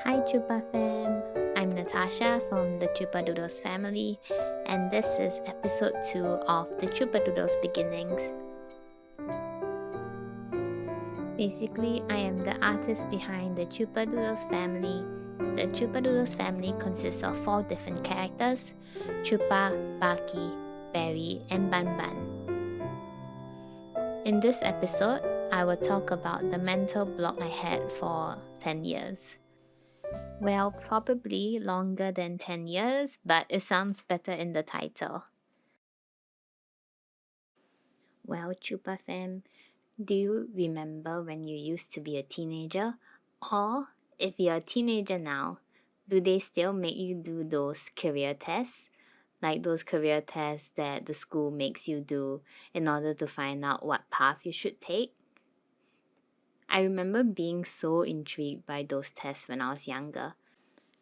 Hi Chupa fam, I'm Natasha from the Chupadoodles family, and this is episode 2 of the Chupadoodles beginnings. Basically, I am the artist behind the Chupadoodles family. The Chupadoodles family consists of 4 different characters: Chupa, Baki, Berry, and Ban Ban. In this episode, I will talk about the mental block I had for 10 years. Well, probably longer than 10 years, but it sounds better in the title. Well, Chupa fam, do you remember when you used to be a teenager? Or if you're a teenager now, do they still make you do those career tests? Like those career tests that the school makes you do in order to find out what path you should take? I remember being so intrigued by those tests when I was younger,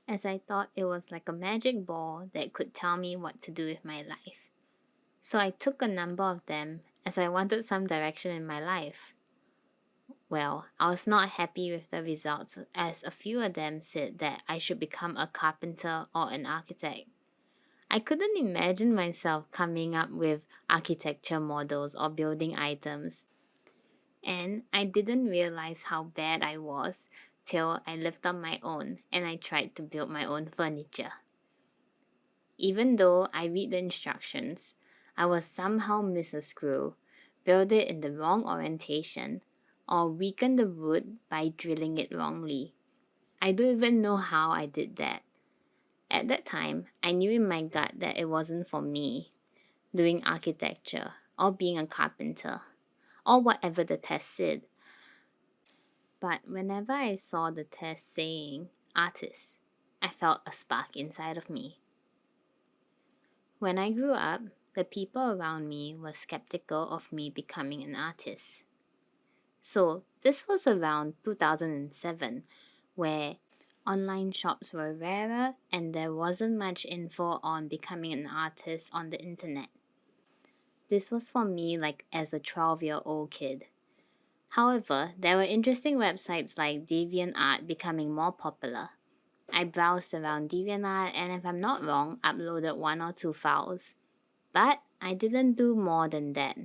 as I thought it was like a magic ball that could tell me what to do with my life. So I took a number of them as I wanted some direction in my life. Well, I was not happy with the results, as a few of them said that I should become a carpenter or an architect. I couldn't imagine myself coming up with architecture models or building items, and I didn't realize how bad I was till I lived on my own and I tried to build my own furniture. Even though I read the instructions, I would somehow miss a screw, build it in the wrong orientation, or weaken the wood by drilling it wrongly. I don't even know how I did that. At that time, I knew in my gut that it wasn't for me, doing architecture, or being a carpenter, or whatever the test said. But whenever I saw the test saying artist, I felt a spark inside of me. When I grew up, the people around me were skeptical of me becoming an artist. So, this was around 2007, where online shops were rarer and there wasn't much info on becoming an artist on the internet. This was for me like as a 12-year-old kid. However, there were interesting websites like DeviantArt becoming more popular. I browsed around DeviantArt and, if I'm not wrong, uploaded 1 or 2 files. But I didn't do more than that.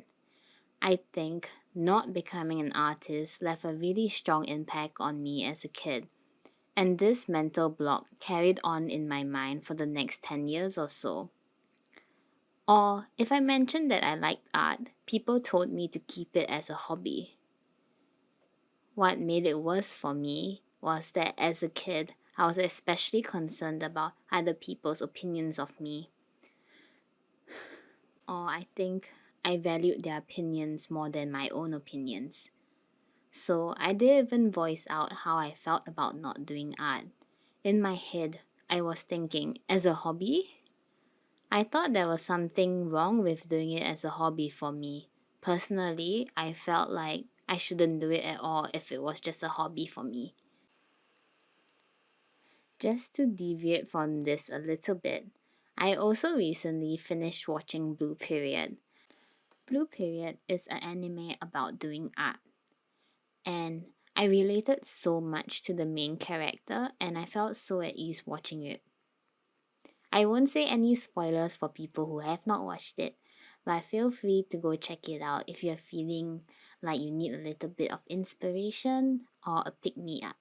I think not becoming an artist left a really strong impact on me as a kid, and this mental block carried on in my mind for the next 10 years or so. Or, if I mentioned that I liked art, people told me to keep it as a hobby. What made it worse for me was that as a kid, I was especially concerned about other people's opinions of me. Or I think I valued their opinions more than my own opinions. So I didn't even voice out how I felt about not doing art. In my head, I was thinking, as a hobby? I thought there was something wrong with doing it as a hobby for me. Personally, I felt like I shouldn't do it at all if it was just a hobby for me. Just to deviate from this a little bit, I also recently finished watching Blue Period. Blue Period is an anime about doing art, and I related so much to the main character and I felt so at ease watching it. I won't say any spoilers for people who have not watched it, but feel free to go check it out if you're feeling like you need a little bit of inspiration or a pick me up.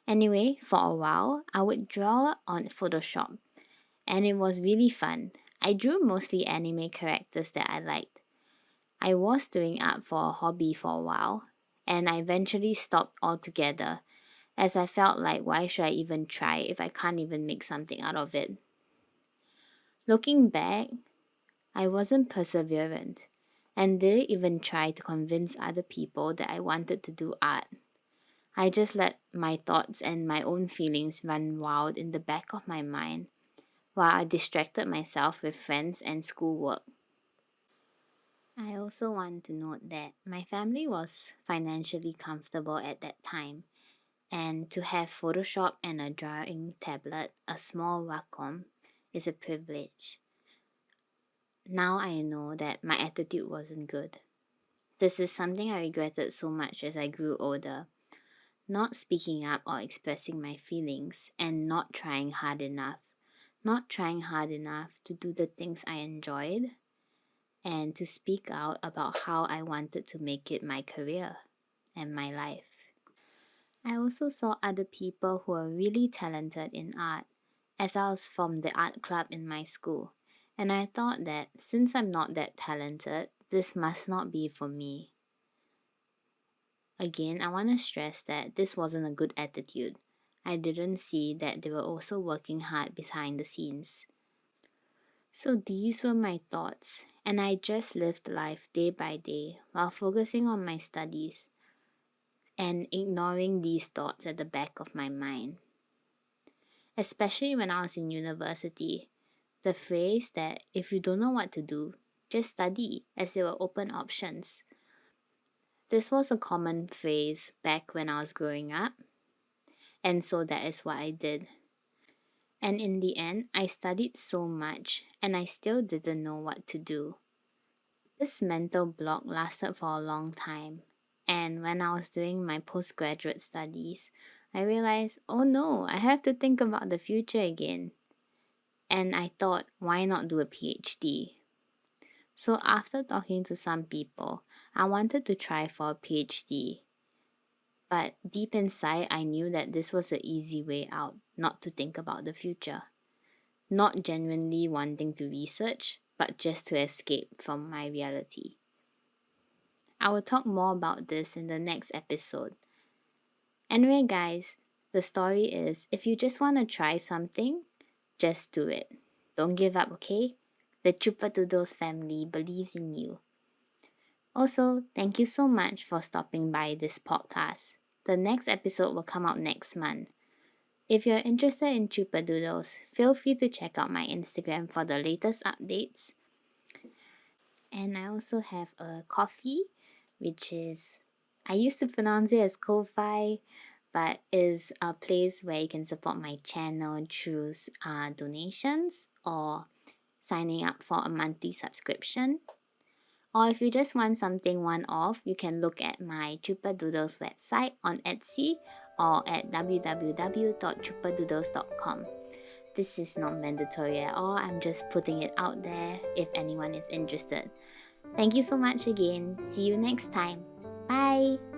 Anyway, for a while, I would draw on Photoshop, and it was really fun. I drew mostly anime characters that I liked. I was doing art for a hobby for a while, and I eventually stopped altogether, as I felt like why should I even try if I can't even make something out of it? Looking back, I wasn't perseverant, and didn't even try to convince other people that I wanted to do art. I just let my thoughts and my own feelings run wild in the back of my mind while I distracted myself with friends and schoolwork. I also want to note that my family was financially comfortable at that time, and to have Photoshop and a drawing tablet, a small Wacom, is a privilege. Now I know that my attitude wasn't good. This is something I regretted so much as I grew older. not speaking up or expressing my feelings, and not trying hard enough. Not trying hard enough to do the things I enjoyed and to speak out about how I wanted to make it my career and my life. I also saw other people who were really talented in art, as I was from the art club in my school, and I thought that since I'm not that talented, this must not be for me. Again, I want to stress that this wasn't a good attitude. I didn't see that they were also working hard behind the scenes. So these were my thoughts, and I just lived life day by day while focusing on my studies and ignoring these thoughts at the back of my mind. Especially when I was in university, the phrase that if you don't know what to do, just study, as there were open options. This was a common phrase back when I was growing up, and so that is what I did. And in the end, I studied so much and I still didn't know what to do. This mental block lasted for a long time, and when I was doing my postgraduate studies, I realized, oh no, I have to think about the future again. And I thought, why not do a PhD? So after talking to some people, I wanted to try for a PhD. But deep inside, I knew that this was the easy way out, not to think about the future. Not genuinely wanting to research, but just to escape from my reality. I will talk more about this in the next episode. Anyway, guys, the story is if you just want to try something, just do it. Don't give up, okay? The Chupadoodles family believes in you. Also, thank you so much for stopping by this podcast. The next episode will come out next month. If you're interested in Chupadoodles, feel free to check out my Instagram for the latest updates. And I also have a coffee, which is, I used to pronounce it as Ko-Fi, but is a place where you can support my channel through donations or signing up for a monthly subscription. Or if you just want something one-off, you can look at my Chupadoodles website on Etsy or at www.chupadoodles.com. This is not mandatory at all, I'm just putting it out there if anyone is interested. Thank you so much again. See you next time. Bye!